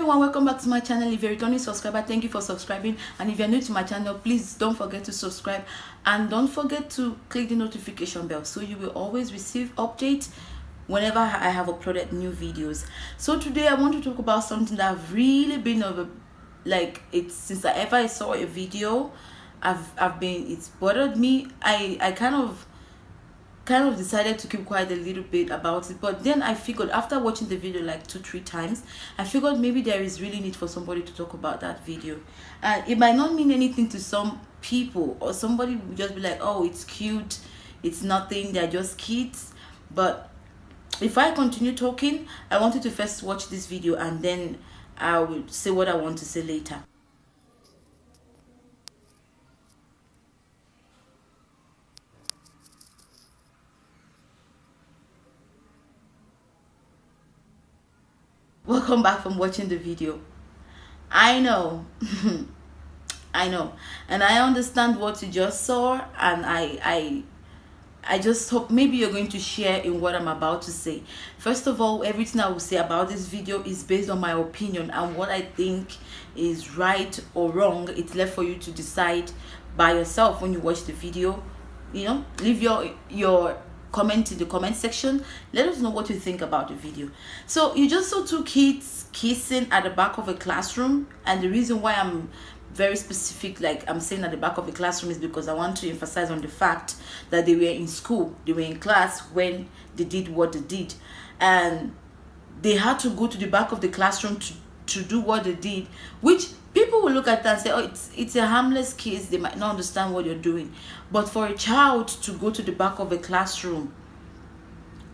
everyone, welcome back to my channel. If you're a returning subscriber, thank you for subscribing, and if you're new to my channel, please don't forget to subscribe and don't forget to click the notification bell so you will always receive updates whenever I have uploaded new videos. So today I want to talk about something that I've really been it's since I saw a video. It's bothered me. I kind of decided to keep quiet a little bit about it, but then I figured after watching the video like 2-3 times, I figured maybe there is really need for somebody to talk about that video. And it might not mean anything to some people, or somebody will just be like, oh, it's cute, it's nothing, they're just kids. But if I continue talking, I want you to first watch this video and then I will say what I want to say later. Welcome back from watching the video. I know I know, and I understand what you just saw, and I just hope maybe you're going to share in what I'm about to say. First of all, everything I will say about this video is based on my opinion and what I think is right or wrong. It's left for you to decide by yourself when you watch the video. Leave your comment in the comment section. Let us know what you think about the video. So you just saw two kids kissing at the back of a classroom, and the reason why I'm very specific, like I'm saying at the back of a classroom, is because I want to emphasize on the fact that they were in school, they were in class when they did what they did, and they had to go to the back of the classroom to do what they did, which people will look at that and say, oh, it's a harmless case, they might not understand what you're doing. But for a child to go to the back of a classroom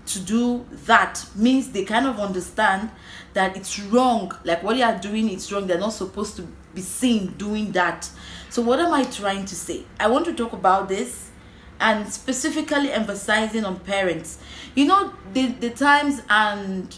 to do that means they kind of understand that it's wrong, like what they are doing is wrong, they're not supposed to be seen doing that. So what am I trying to say? I want to talk about this and specifically emphasizing on parents. The times and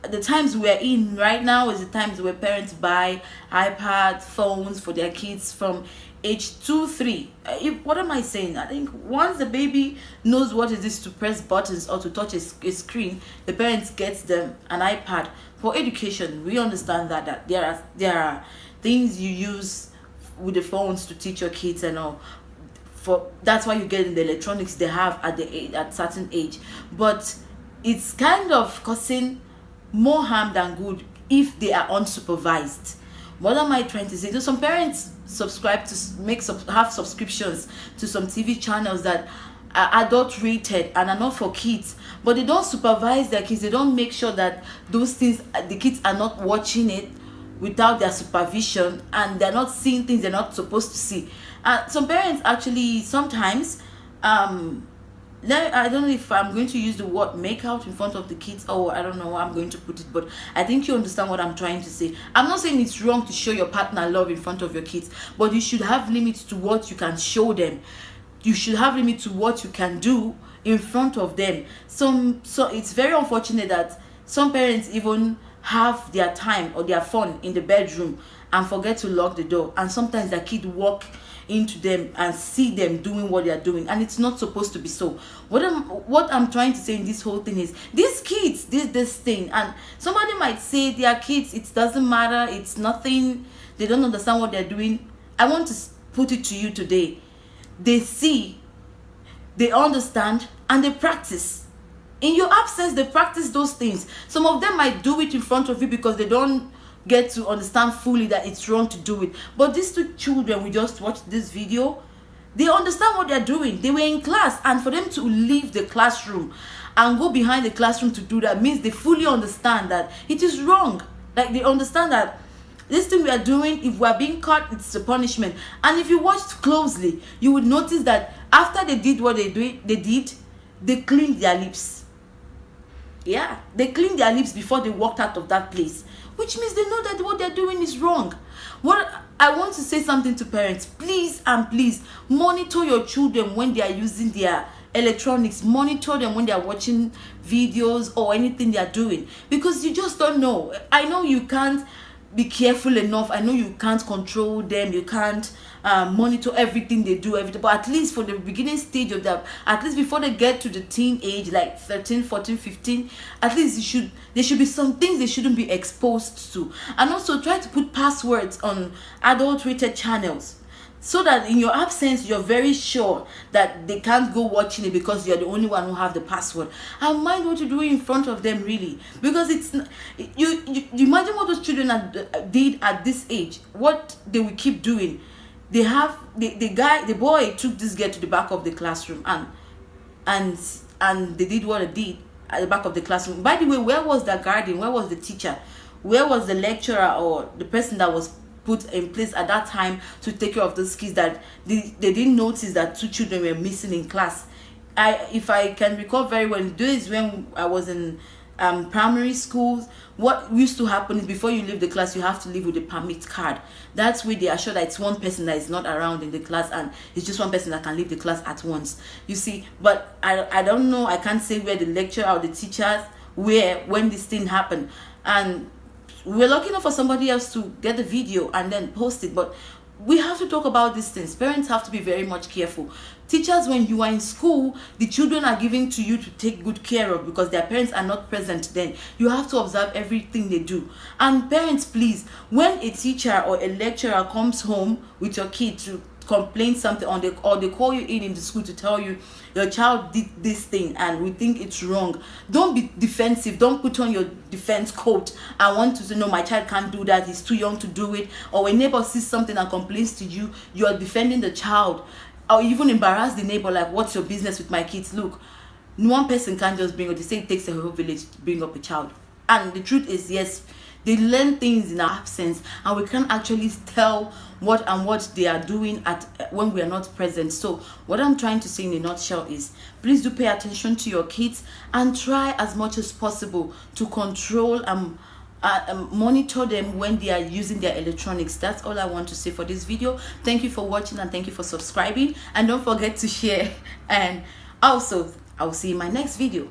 the times we're in right now is the times where parents buy iPad phones for their kids from age 2-3. What am I saying? I think once the baby knows what it is to press buttons or to touch a screen, the parents gets them an iPad for education. We understand that there are things you use with the phones to teach your kids and all. That's why you get in the electronics they have at certain age. But it's kind of causing more harm than good if they are unsupervised. What am I trying to say? Some parents have subscriptions to some TV channels that are adult rated and are not for kids, but they don't supervise their kids. They don't make sure that those things, the kids are not watching it without their supervision, and they're not seeing things they're not supposed to see. Some parents actually sometimes I don't know if I'm going to use the word make out in front of the kids, or I don't know how I'm going to put it, but I think you understand what I'm trying to say. I'm not saying it's wrong to show your partner love in front of your kids, but you should have limits to what you can show them. You should have limits to what you can do in front of them. So it's very unfortunate that some parents even have their time or their phone in the bedroom and forget to lock the door, and sometimes their kid walk into them and see them doing what they are doing, and it's not supposed to be so. What I'm trying to say in this whole thing is, these kids did this thing, and somebody might say they are kids, it doesn't matter, it's nothing, they don't understand what they're doing. I want to put it to you today: they see, they understand, and they practice. In your absence, they practice those things. Some of them might do it in front of you because they don't get to understand fully that it's wrong to do it. But these two children we just watched this video, they understand what they're doing. They were in class, and for them to leave the classroom and go behind the classroom to do that means they fully understand that it is wrong. Like, they understand that this thing we are doing, if we are being caught, it's a punishment. And if you watched closely, you would notice that after they did what they did, they cleaned their lips. Yeah, they cleaned their lips before they walked out of that place, which means they know that what they're doing is wrong. What I want to say something to parents: please and please monitor your children when they are using their electronics. Monitor them when they are watching videos or anything they are doing, because you just don't know. I know you can't be careful enough. I know you can't control them, you can't monitor everything they do, everything, but at least for the beginning stage of that, at least before they get to the teen age, like 13, 14, 15, at least there should be some things they shouldn't be exposed to. And also try to put passwords on adult rated channels, so that in your absence you're very sure that they can't go watching it because you're the only one who have the password. And mind what you do in front of them, really, because you imagine what those children did at this age, what they will keep doing. They have the boy took this girl to the back of the classroom, and they did what they did at the back of the classroom. By the way, where was the guardian? Where was the teacher? Where was the lecturer or the person that was put in place at that time to take care of those kids that they didn't notice that 2 children were missing in class? If I can recall very well, days when I was in primary schools, what used to happen is before you leave the class, you have to leave with a permit card. That's where they are sure that it's one person that is not around in the class, and it's just one person that can leave the class at once. You see, but I don't know, I can't say where the lecturer or the teachers were when this thing happened. And we're lucky enough for somebody else to get the video and then post it. But we have to talk about these things. Parents have to be very much careful. Teachers, when you are in school, the children are given to you to take good care of because their parents are not present then. You have to observe everything they do. And parents, please, when a teacher or a lecturer comes home with your kid to complain something on or they call you in the school to tell you your child did this thing and we think it's wrong, don't be defensive. Don't put on your defense coat and want to say, no, my child can't do that, he's too young to do it. Or when neighbor sees something and complains to you, you are defending the child, or even embarrass the neighbor, like, what's your business with my kids? Look, one person can't just bring up. They say it takes a whole village to bring up a child. And the truth is, yes, they learn things in our absence, and we can't actually tell what they are doing when we are not present. So what I'm trying to say in a nutshell is, please do pay attention to your kids and try as much as possible to control and monitor them when they are using their electronics. That's all I want to say for this video. Thank you for watching, and thank you for subscribing, and don't forget to share. And also, I'll see you in my next video.